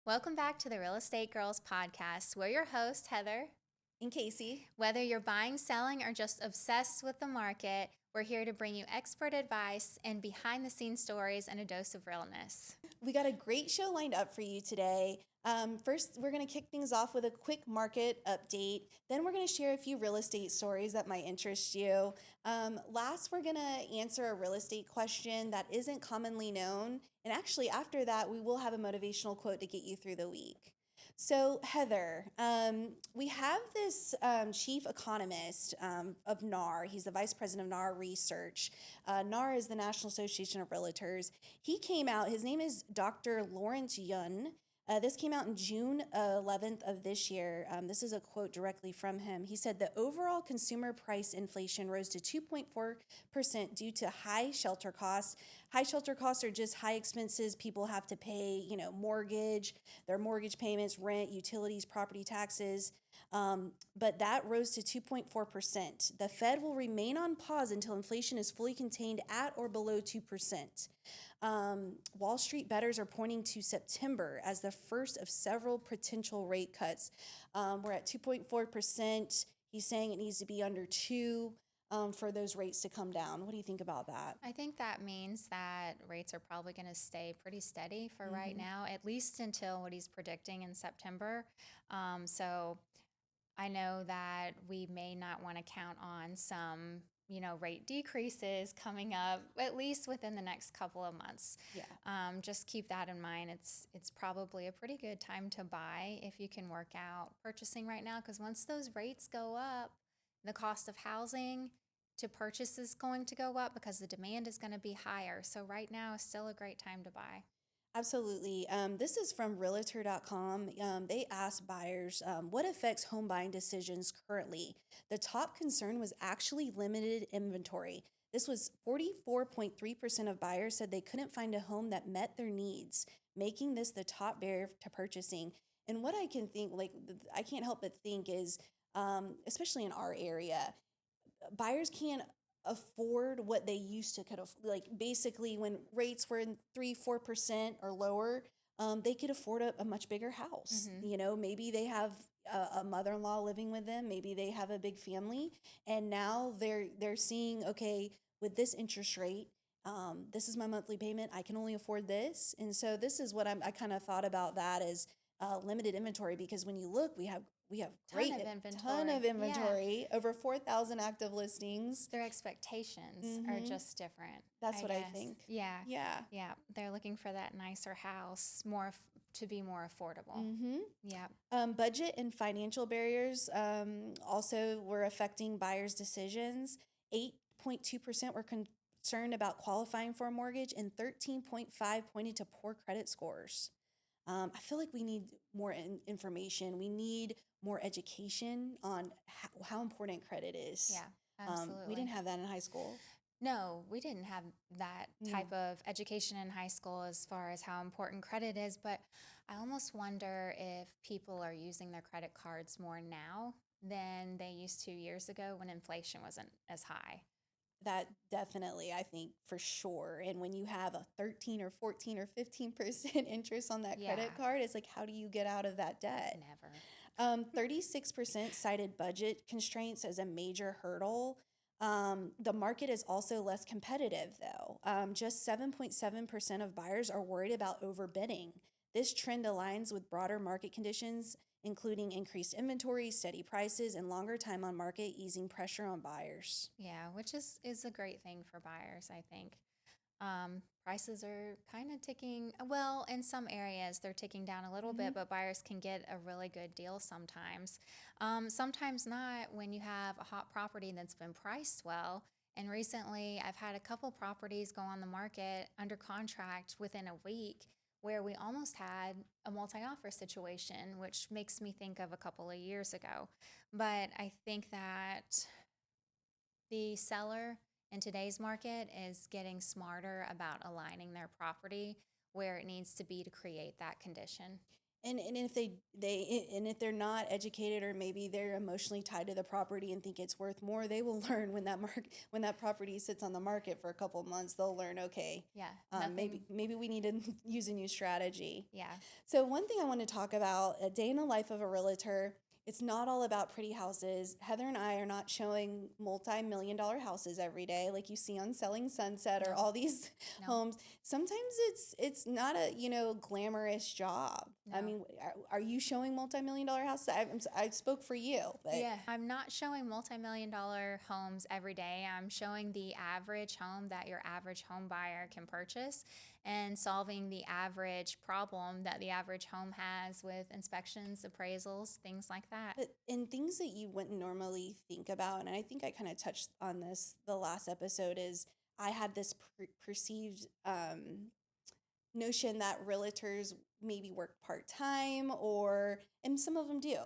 Welcome back to the Real Estate Girls podcast. We're your hosts, Heather. And Casey. Whether you're buying, selling, or just obsessed with the market, we're here to bring you expert advice and behind the scenes stories and a dose of realness. We got a great show lined up for you today. First, we're going to kick things off with a quick market update. Then, we're going to share a few real estate stories that might interest you. Last, we're going to answer a real estate question that isn't commonly known. And actually, after that, we will have a motivational quote to get you through the week. So, Heather, we have this chief economist of NAR. He's the vice president of NAR Research. NAR is the National Association of Realtors. He came out, his name is Dr. Lawrence Yun. This came out in June 11th of this year. This is a quote directly from him. He said, the overall consumer price inflation rose to 2.4% due to high shelter costs. High shelter costs are just high expenses people have to pay, mortgage, their mortgage payments, rent, utilities, property taxes. But that rose to 2.4%. The Fed will remain on pause until inflation is fully contained at or below 2%. Wall Street bettors are pointing to September as the first of several potential rate cuts. We're at 2.4%. He's saying it needs to be under 2 for those rates to come down. What do you think about that? I think that means that rates are probably going to stay pretty steady for right now, at least until what he's predicting in September. So I know that we may not want to count on some rate decreases coming up, at least within the next couple of months. Yeah. Just keep that in mind. It's probably a pretty good time to buy if you can work out purchasing right now, because once those rates go up, the cost of housing to purchase is going to go up because the demand is going to be higher. So right now is still a great time to buy. Absolutely. This is from Realtor.com. They asked buyers what affects home buying decisions currently. The top concern was actually limited inventory. This was 44.3% of buyers said they couldn't find a home that met their needs, making this the top barrier to purchasing. And what I can think, I can't help but think is, especially in our area, buyers can't afford what they used to basically when rates were in 3-4% or lower, they could afford a much bigger house. Maybe they have a mother-in-law living with them, maybe they have a big family, and now they're seeing, okay, with this interest rate, this is my monthly payment, I can only afford this. And so this is what I kind of thought about that as limited inventory, because when you look, we have great ton of inventory, over 4,000 active listings. Their expectations are just different. That's what I think. Yeah. Yeah. They're looking for that nicer house, to be more affordable. Yeah. Budget and financial barriers also were affecting buyers' decisions. 8.2% were concerned about qualifying for a mortgage, and 13.5% pointed to poor credit scores. I feel like we need more information. We need more education on how important credit is. Yeah, absolutely. We didn't have that in high school. No, we didn't have that type of education in high school as far as how important credit is, but I almost wonder if people are using their credit cards more now than they used to years ago when inflation wasn't as high. That definitely, I think, for sure. And when you have a 13 or 14 or 15% interest on that credit card, it's like, how do you get out of that debt? Never. 36% cited budget constraints as a major hurdle. The market is also less competitive, though. Just 7.7% of buyers are worried about overbidding. This trend aligns with broader market conditions, including increased inventory, steady prices, and longer time on market, easing pressure on buyers. Yeah, which is a great thing for buyers, I think. Prices are kind of ticking, well, in some areas they're ticking down a little bit, but buyers can get a really good deal sometimes. Sometimes not when you have a hot property that's been priced well. And recently I've had a couple properties go on the market under contract within a week where we almost had a multi-offer situation, which makes me think of a couple of years ago. But I think that the seller in today's market is getting smarter about aligning their property where it needs to be to create that condition. And if if they're not educated, or maybe they're emotionally tied to the property and think it's worth more, they will learn when when that property sits on the market for a couple of months, they'll learn, okay, Yeah, maybe nothing. we need to use a new strategy. Yeah. So one thing I want to talk about, a day in the life of a realtor. It's not all about pretty houses. Heather and I are not showing multi-million dollar houses every day like you see on Selling Sunset or No, all these no, homes. Sometimes it's not a, glamorous job. I no. mean, are you showing multi-million dollar houses? I spoke for you, but Yeah, I'm not showing multi-million dollar homes every day. I'm showing the average home that your average home buyer can purchase and solving the average problem that the average home has with inspections, appraisals, things like that. but in things that you wouldn't normally think about, and I think I kind of touched on this the last episode, is I had this perceived notion that realtors maybe work part time, or, and some of them do,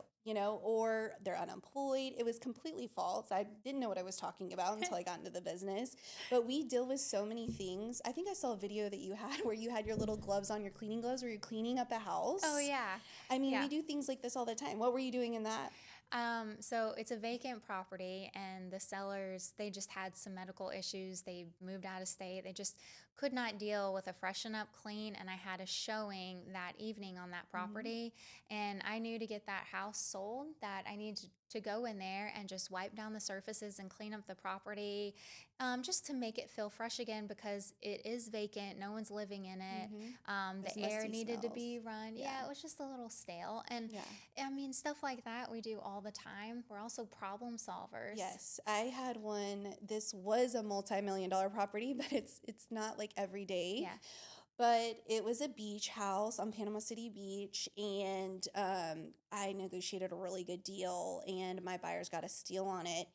or they're unemployed. It was completely false. I didn't know what I was talking about until I got into the business. But we deal with so many things. I think I saw a video that you had where you had your little gloves on, your cleaning gloves, where you're cleaning up a Oh, house. yeah. I mean, Yeah. we do things like this all the time. What were you doing in that? So it's a vacant property, and the sellers, they just had some medical issues. They moved out of state. They just could not deal with a freshen up clean, and I had a showing that evening on that Mm-hmm. property, and I knew to get that house sold that I needed to go in there and just wipe down the surfaces and clean up the property, just to make it feel fresh again because it is vacant. No one's living in it. Mm-hmm. The Those air musty needed to smells. be run. Yeah. Yeah, it was just a little stale. And Yeah. I mean, stuff like that we do all the time. We're also problem solvers. Yes, I had one. This was a multi-million dollar property, but it's not like every day. Yeah. But it was a beach house on Panama City Beach, and I negotiated a really good deal, and my buyers got a steal on it.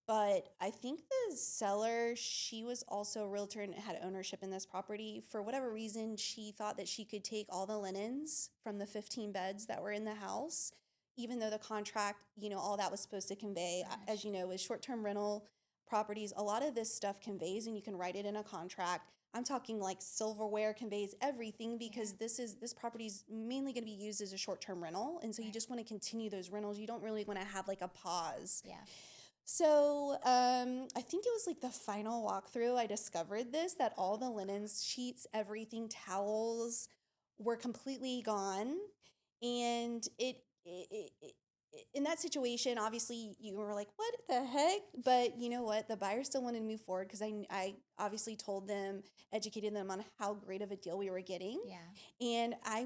But I think the seller, she was also a realtor and had ownership in this property. For whatever reason, she thought that she could take all the linens from the 15 beds that were in the house, even though the contract, all that was supposed to convey. As Furnished. you know, with short-term rental properties, a lot of this stuff conveys and you can write it in a contract. I'm talking like silverware conveys everything, Yeah. because this property is mainly going to be used as a short-term rental, and so you Right. just want to continue those rentals. You don't really want to have like a pause. Yeah. So I think it was like the final walkthrough I discovered this, that all the linens, sheets, everything, towels were completely gone, and in that situation, obviously you were like, what the heck? But you know what? The buyer still wanted to move forward, because I obviously told them, educated them on how great of a deal we were getting. Yeah. And I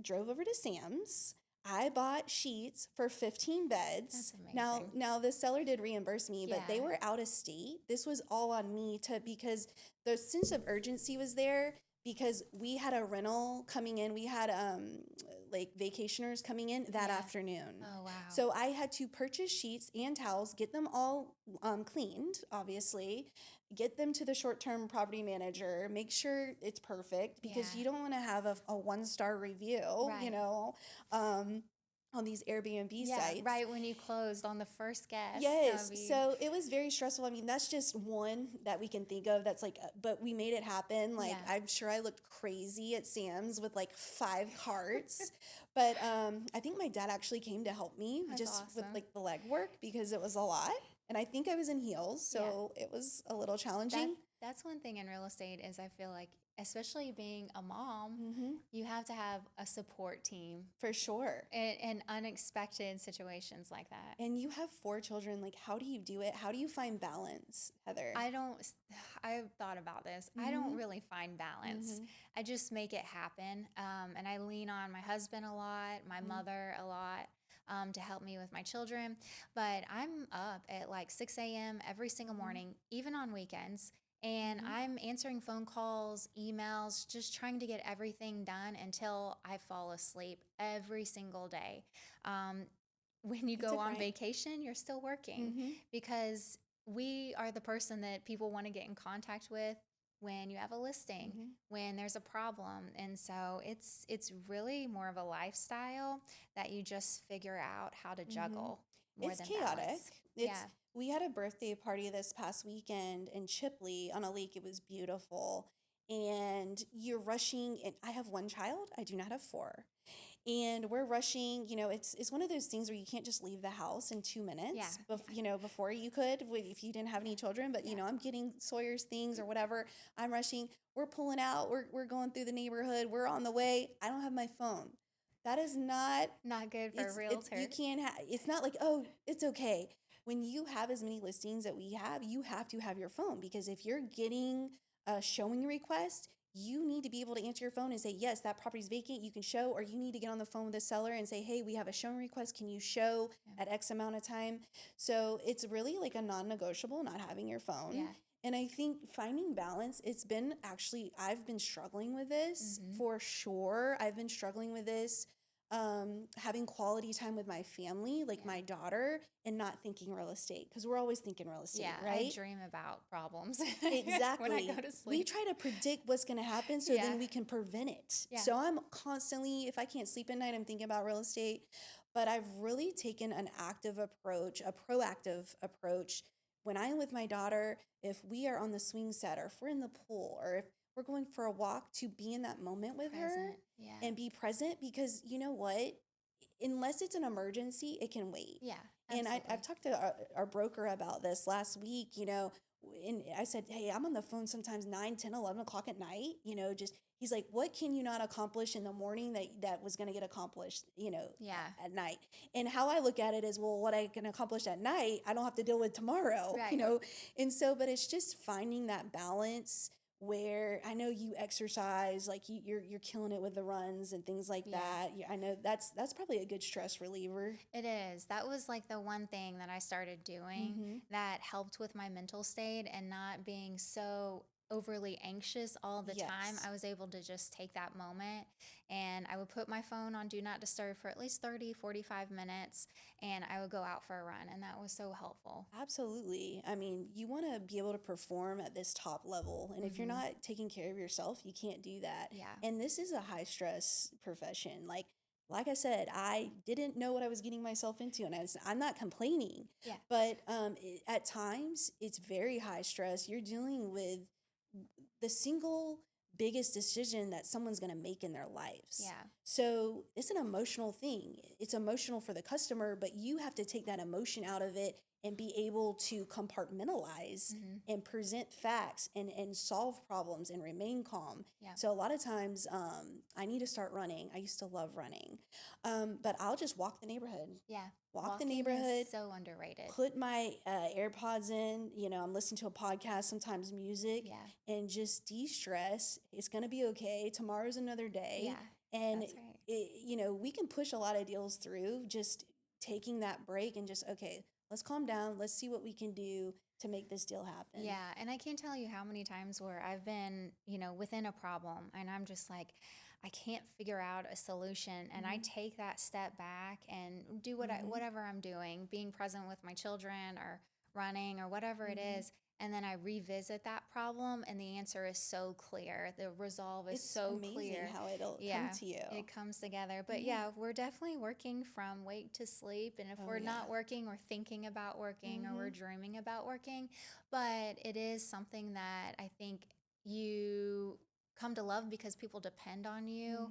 drove over to Sam's. I bought sheets for 15 beds. That's amazing. Now the seller did reimburse me, but they Yeah. were out of state. This was all on me, because the sense of urgency was there, because we had a rental coming in. We had like vacationers coming in that Yeah. afternoon. Oh, wow. So I had to purchase sheets and towels, get them all cleaned, obviously, get them to the short-term property manager, make sure it's perfect, because Yeah. you don't want to have a one-star review, Right. um, on these Airbnb Yeah. sites. Right when you closed on the first guest. That would Yes, be, so it was very stressful. I mean, that's just one that we can think of that's like, but we made it happen. Like, yeah. I'm sure I looked crazy at Sam's with like 5 carts, but I think my dad actually came to help me That's just with awesome. like the legwork, because it was a lot. And I think I was in heels, Yeah. so it was a little That challenging. that's one thing in real estate is I feel like, especially being a mom, Hmm. you have to have a support team For sure. in unexpected situations like that. And you have 4 children. Like, how do you do it? How do you find balance, Heather? I don't, I've thought about this. I don't Hmm. really find balance. Hmm. I just make it happen. And I lean on my husband a lot, my Hmm. mother a lot, to help me with my children. But I'm up at like 6 a.m. every single morning, even on weekends. And Hmm. I'm answering phone calls, emails, just trying to get everything done until I fall asleep every single day. Um, when you It's a go on grind. vacation, you're still working Hmm. because we are the person that people want to get in contact with when you have a listing, Hmm. when there's a problem. And so it's really more of a lifestyle that you just figure out how to Hmm. juggle more It's than chaotic. balance. It's Yeah. We had a birthday party this past weekend in Chipley on a lake. It was beautiful. And you're rushing, and I have one child. I do not have four. and we're rushing. It's one of those things where you can't just leave the house in 2 minutes, before you could if you didn't have any children. But, Yeah. I'm getting Sawyer's things or whatever. I'm rushing. We're pulling out. We're going through the neighborhood. We're on the way. I don't have my phone. That is not, Not good for a it's you realtor. can't have, it's not like, oh, it's okay. When you have as many listings that we have, you have to have your phone, because if you're getting a showing request, you need to be able to answer your phone and say, yes, that property's vacant, you can show. Or you need to get on the phone with the seller and say, hey, we have a showing request, can you show Yeah. at X amount of time? So it's really like a non-negotiable not having your phone. Yeah. And I think finding balance, I've been struggling with this for sure. I've been struggling with this, having quality time with my family, like Yeah. my daughter, and not thinking real estate, because we're always thinking real estate, Yeah, I right? dream about problems when I Exactly. go to We sleep. try to predict what's going to happen so Yeah. then we can prevent it. Yeah. So I'm constantly, if I can't sleep at night, I'm thinking about real estate. But I've really taken an active approach, a proactive approach. When I'm with my daughter, if we are on the swing set, or if we're in the pool, or if we're going for a walk, to be in that moment with her Present. Yeah. and be present, because you know what? Unless it's an emergency, it can wait. Yeah, And absolutely. I've talked to our broker about this last week, and I said, hey, I'm on the phone sometimes 9, 10, 11 o'clock at night, just, he's like, what can you not accomplish in the morning that was going to get accomplished, Yeah. at night? And how I look at it is, well, what I can accomplish at night, I don't have to deal with tomorrow, Right. And so, but it's just finding that balance where I know you exercise, like you're killing it with the runs and things like Yeah. that. I know that's probably a good stress reliever. It is. That was like the one thing that I started doing that helped with my mental state and not being so overly anxious all the time. Yes. I was able to just take that moment, and I would put my phone on do not disturb for at least 30, 45 minutes, and I would go out for a run, and that was so helpful. Absolutely. I mean, you want to be able to perform at this top level. And if you're not taking care of yourself, you can't do that. Yeah. And this is a high stress profession. Like I said, I didn't know what I was getting myself into, and I'm not complaining. Yeah. But at times, it's very high stress. You're dealing with the single biggest decision that someone's going to make in their lives. Yeah. So it's an emotional thing. It's emotional for the customer, but you have to take that emotion out of it and be able to compartmentalize and present facts and solve problems and remain calm. Yeah. So a lot of times I need to start running. I used to love running, but I'll just walk the neighborhood. Yeah. Walk the Walking neighborhood. is so underrated. Put my AirPods in. I'm listening to a podcast, sometimes music, Yeah. and just de-stress. It's going to be okay. Tomorrow's another day. Yeah. And, That's right. we can push a lot of deals through just taking that break and just, okay, let's calm down. Let's see what we can do to make this deal happen. Yeah, and I can't tell you how many times where I've been, within a problem, and I'm just like, I can't figure out a solution, and I take that step back and do whatever I'm doing, being present with my children or running or whatever it is, and then I revisit that problem, and the answer is so clear. The resolve is It's so amazing clear. how it'll Yeah, come to you. it comes together. But yeah, we're definitely working from wake to sleep. And if we're not working, we're thinking about working or we're dreaming about working. But it is something that I think you come to love because people depend on you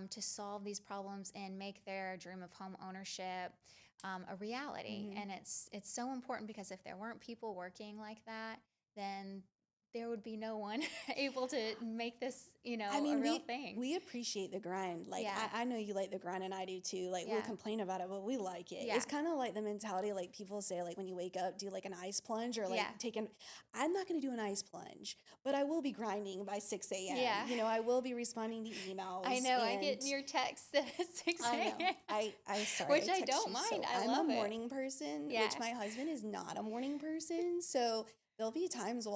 to solve these problems and make their dream of home ownership a reality. And it's so important, because if there weren't people working like that, then there would be no one able to make this, I mean, a real thing. we appreciate the grind. Like, Yeah. I know you like the grind, and I do too. Like, we'll Yeah. complain about it, but we like it. Yeah. It's kind of like the mentality, like people say, like when you wake up, do like an ice plunge or like Yeah. I'm not going to do an ice plunge, but I will be grinding by 6 a.m. Yeah. I will be responding to emails. I know. I and get your texts at 6 I a.m. know. I sorry. Which I text don't you mind. I I'm love a it. morning person, Yeah. which my husband is not a morning person. So there'll be times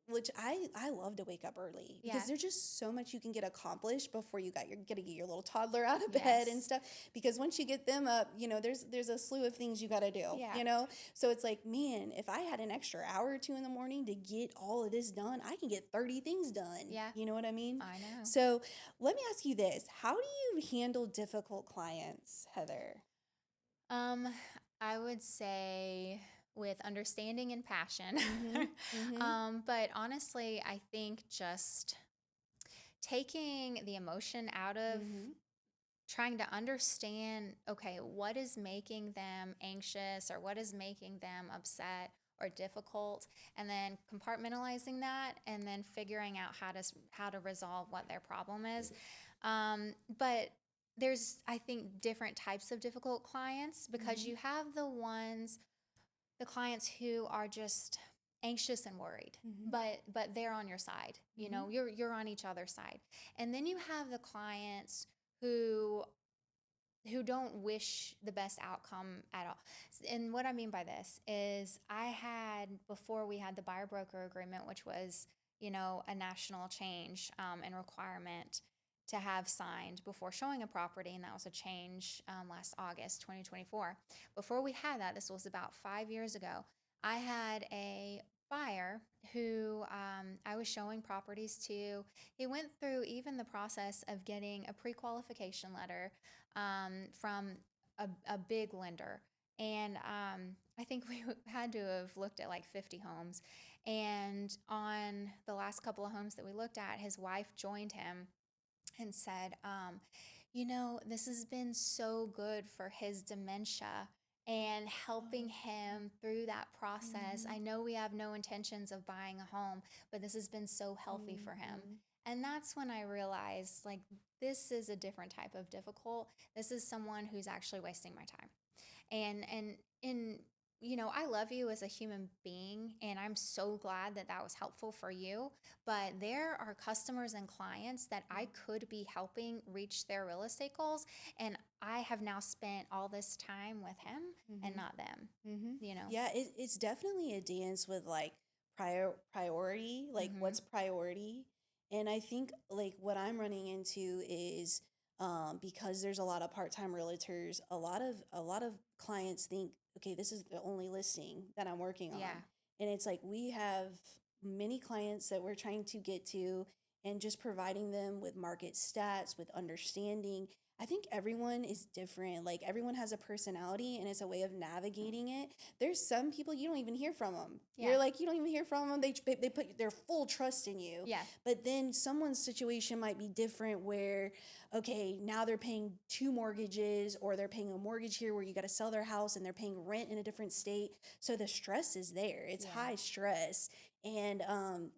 which I love to wake up early, because Yeah. there's just so much you can get accomplished before you got to get your little toddler out of bed and Yes. stuff. Because once you get them up, there's a slew of things you got to do. Yeah. So it's like, man, if I had an extra hour or two in the morning to get all of this done, I can get 30 things done. Yeah. You know what I mean? I know. So let me ask you this: how do you handle difficult clients, Heather? I would say with understanding and passion. Mhm. But honestly, I think just taking the emotion out of Mhm. trying to understand, okay, what is making them anxious or what is making them upset or difficult, and then compartmentalizing that and then figuring out how to resolve what their problem is. But there's, I think, different types of difficult clients because Mm-hmm. you have the clients who are just anxious and worried, Mm-hmm. but they're on your side. You Mm-hmm. know, you're on each other's side. And then you have the clients who don't wish the best outcome at all. And what I mean by this is I had, before we had the buyer broker agreement, which was, you know, a national change and requirement to have signed before showing a property, and that was a change last August 2024. Before we had that, this was about 5 years ago, I had a buyer who I was showing properties to. He went through even the process of getting a pre-qualification letter from a big lender. And I think we had to have looked at like 50 homes. And on the last couple of homes that we looked at, his wife joined him and said, you know, this has been so good for his dementia and helping him through that process. Mm-hmm. I know we have no intentions of buying a home, but this has been so healthy for him. Mm-hmm. And that's when I realized, like, this is a different type of difficult. This is someone who's actually wasting my time. And you know, I love you as a human being, and I'm so glad that that was helpful for you. But there are customers and clients that I could be helping reach their real estate goals, and I have now spent all this time with him and Mm-hmm. not them. Mm-hmm. You know. Yeah, it's definitely a dance with like priority, like Mm-hmm. what's priority. And I think like what I'm running into is because there's a lot of part-time realtors, a lot of clients think, okay, this is the only listing that I'm working on. Yeah. And it's like we have many clients that we're trying to get to and just providing them with market stats, with understanding. I think everyone is different. Like everyone has a personality and it's a way of navigating it. There's some people you don't even hear from them. Yeah. You're like you don't even hear from them. They put their full trust in you. Yeah. But then someone's situation might be different where okay, now they're paying two mortgages or they're paying a mortgage here where you got to sell their house and they're paying rent in a different state. So the stress is there. It's Yeah. high stress. And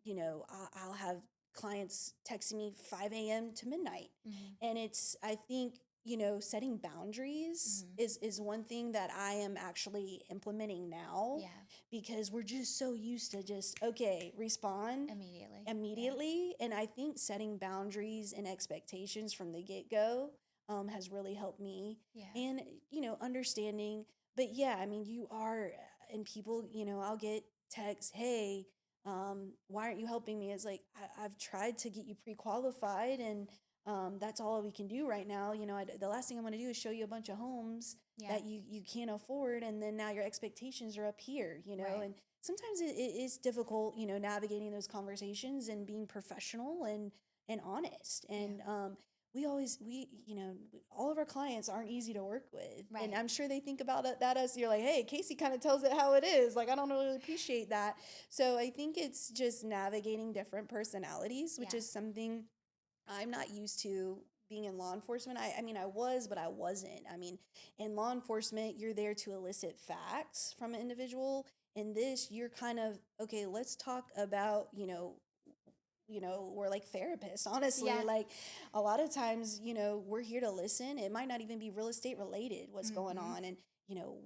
you know, I'll have clients texting me 5 a.m. to midnight. Mm-hmm. And it's, I think, you know, setting boundaries Mm-hmm. is one thing that I am actually implementing now Yeah. because we're just so used to just, okay, respond Immediately. immediately. And I think setting boundaries and expectations from the get go has really helped me. Yeah. And, you know, understanding. But yeah, I mean, you are, and people, you know, I'll get texts, hey, why aren't you helping me? It's like, I've tried to get you pre qualified and that's all we can do right now. You know, the last thing I want to do is show you a bunch of homes Yeah. that you can't afford. And then now your expectations are up here, you know, Right. and sometimes it is difficult, you know, navigating those conversations and being professional and honest. And Yeah. we you know all of our clients aren't easy to work with, and Right. I'm sure they think about that as you're like, hey, Casey kind of tells it how it is. Like I don't really appreciate that. So I think it's just navigating different personalities, which Yeah. is something I'm not used to being in law enforcement. I mean, I was, but I wasn't. I mean, in law enforcement, you're there to elicit facts from an individual. In this, you're kind of, okay, let's talk about, we're like therapists, honestly. Yeah. Like a lot of times, you know, we're here to listen. It might not even be real estate related what's going Mm-hmm. on. And, you know,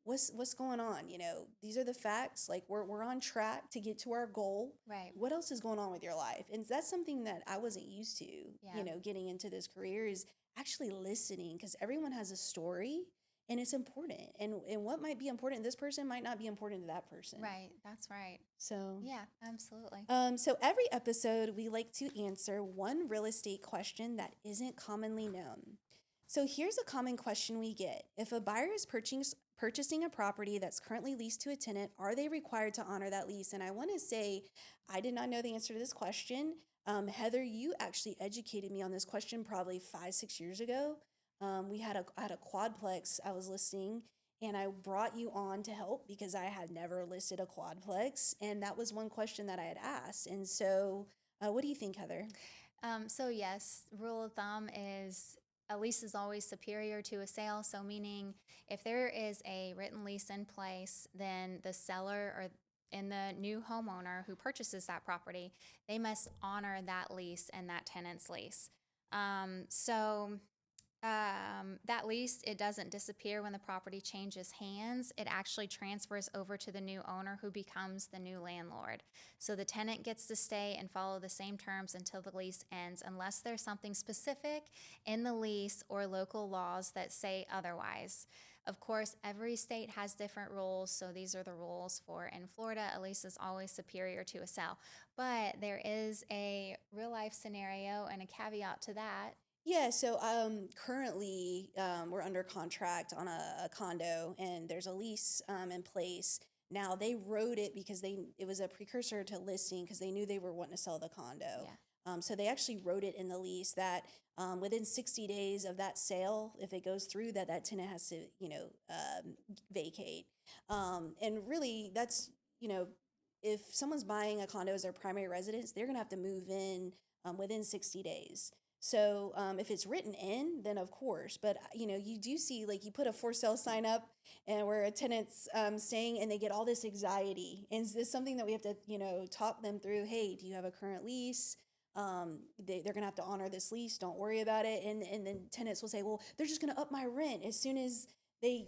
what's going on? You know, these are the facts. Like we're on track to get to our goal. Right. What else is going on with your life? And that's something that I wasn't used to, Yeah. getting into this career is actually listening because everyone has a story and it's important. And what might be important to this person might not be important to that person. Right. That's right. So Yeah, absolutely. so every episode, we like to answer one real estate question that isn't commonly known. So here's a common question we get. If a buyer is purchasing a property that's currently leased to a tenant, are they required to honor that lease? And I want to say, I did not know the answer to this question. Heather, you actually educated me on this question probably 5, 6 years ago. I had a quadplex I was listing, and I brought you on to help because I had never listed a quadplex, and that was one question that I had asked. And so, what do you think, Heather? So yes, rule of thumb is a lease is always superior to a sale. So, meaning if there is a written lease in place, then the seller or and the new homeowner who purchases that property, they must honor that lease and that tenant's lease. So that lease, it doesn't disappear when the property changes hands. It actually transfers over to the new owner who becomes the new landlord. So the tenant gets to stay and follow the same terms until the lease ends, unless there's something specific in the lease or local laws that say otherwise. Of course, every state has different rules, so these are the rules for in Florida. A lease is always superior to a sale. But there is a real life scenario and a caveat to that. Yeah, so currently we're under contract on a condo, and there's a lease in place. Now they wrote it because it was a precursor to listing because they knew they were wanting to sell the condo. Yeah. So they actually wrote it in the lease that within 60 days of that sale, if it goes through, that tenant has to vacate. And really, that's if someone's buying a condo as their primary residence, they're gonna have to move in within 60 days. So if it's written in, then of course. But you do see like you put a for sale sign up, and where a tenant's staying, and they get all this anxiety. And is this something that we have to talk them through? Hey, do you have a current lease? They're gonna have to honor this lease. Don't worry about it. And then tenants will say, well, they're just gonna up my rent as soon as they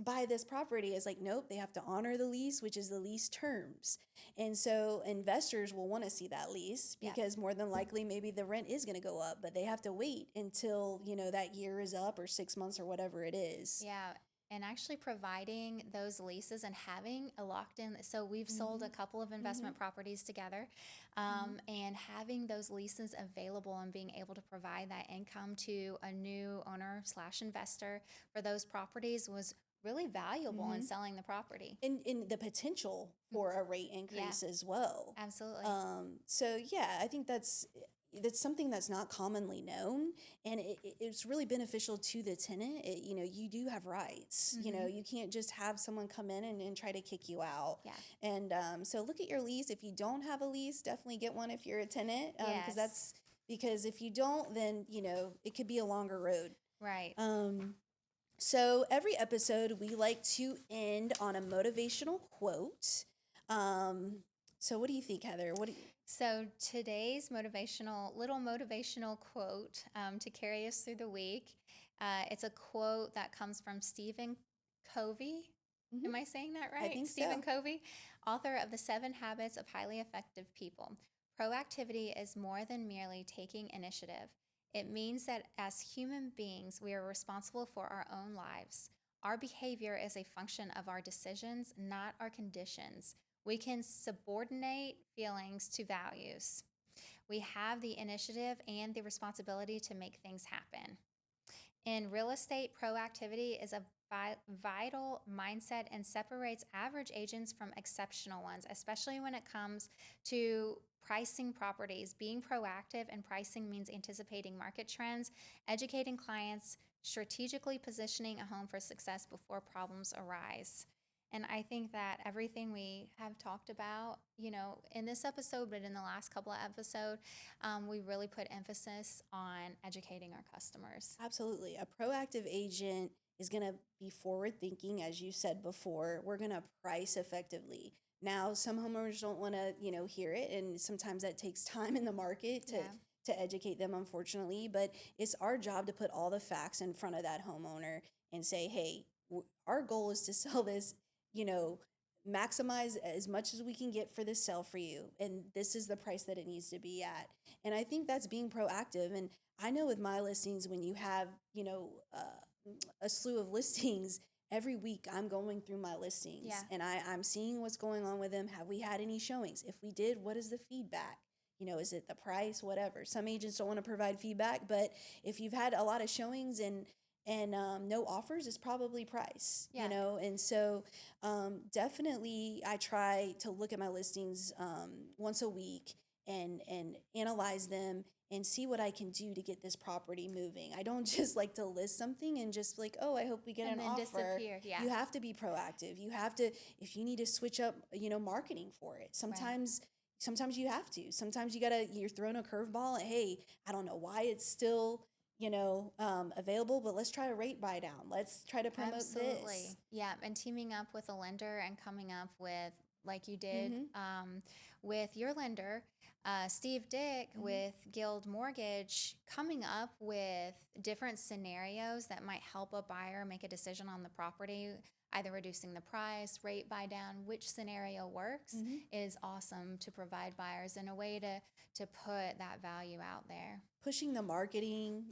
buy this property. It's like, nope, they have to honor the lease, which is the lease terms. And so investors will want to see that lease Yeah. because more than likely maybe the rent is going to go up, but they have to wait until that year is up, or 6 months, or whatever it is. Yeah, and actually providing those leases and having a locked in. So we've sold a couple of investment properties together, and having those leases available and being able to provide that income to a new owner slash investor for those properties was really valuable in selling the property. And the potential for a rate increase as well. Absolutely. So yeah, I think that's something that's not commonly known, and it's really beneficial to the tenant. You do have rights. You can't just have someone come in and try to kick you out. Yeah. And so look at your lease. If you don't have a lease, definitely get one if you're a tenant, Yes. because if you don't, then it could be a longer road. Right. So every episode we like to end on a motivational quote. So what do you think, Heather? So today's little motivational quote to carry us through the week. It's a quote that comes from Stephen Covey. Mhm. Am I saying that I right? think Stephen so. Covey, author of The 7 Habits of Highly Effective People. Proactivity is more than merely taking initiative. It means that as human beings, we are responsible for our own lives. Our behavior is a function of our decisions, not our conditions. We can subordinate feelings to values. We have the initiative and the responsibility to make things happen. In real estate, proactivity is a vital mindset and separates average agents from exceptional ones, especially when it comes to pricing properties. Being proactive in pricing means anticipating market trends, educating clients, strategically positioning a home for success before problems arise. And I think that everything we have talked about, in this episode, but in the last couple of episodes, we really put emphasis on educating our customers. Absolutely. A proactive agent is going to be forward thinking, as you said before. We're going to price effectively. Now, some homeowners don't want to, hear it, and sometimes that takes time in the market to educate them, unfortunately. But it's our job to put all the facts in front of that homeowner and say, hey, our goal is to sell this, you know, maximize as much as we can get for this sale for you, and this is the price that it needs to be at. And I think that's being proactive. And I know with my listings, when you have a slew of listings, every week I'm going through my listings, Yeah. and I'm seeing what's going on with them. Have we had any showings? If we did, what is the feedback? Is it the price? Whatever. Some agents don't want to provide feedback, but if you've had a lot of showings and no offers, it's probably price. Yeah. And so definitely I try to look at my listings once a week and analyze them and see what I can do to get this property moving. I don't just like to list something and just like, oh, I hope we get And an then offer. disappear. Yeah. You have to be proactive. You have to, if you need to switch up, marketing for it. Sometimes you have to. Sometimes you're throwing a curveball. Hey, I don't know why it's still, available, but let's try to rate buy down. Let's try to promote this. Absolutely. Yeah. And teaming up with a lender and coming up with, like you did Mm-hmm. with your lender, Steve Dick Mm-hmm. with Guild Mortgage, coming up with different scenarios that might help a buyer make a decision on the property, either reducing the price, rate buy down, which scenario works, Mm-hmm. is awesome to provide buyers in a way to put that value out there. Pushing the marketing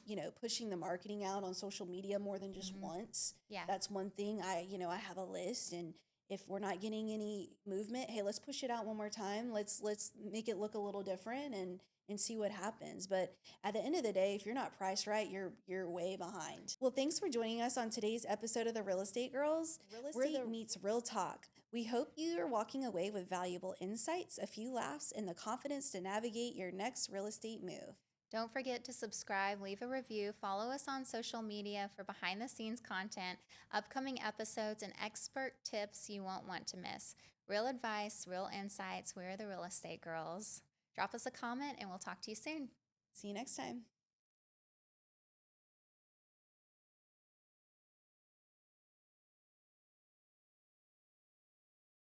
out on social media more than just Hmm. once. Yeah. That's one thing. I have a list, and if we're not getting any movement, hey, let's push it out one more time. Let's make it look a little different and see what happens. But at the end of the day, if you're not priced right, you're way behind. Well, thanks for joining us on today's episode of the Real Estate Girls. Real estate meets real talk. We hope you are walking away with valuable insights, a few laughs, and the confidence to navigate your next real estate move. Don't forget to subscribe, leave a review, follow us on social media for behind the scenes content, upcoming episodes, and expert tips you won't want to miss. Real advice, real insights. We're the Real Estate Girls. Drop us a comment and we'll talk to you soon. See you next time.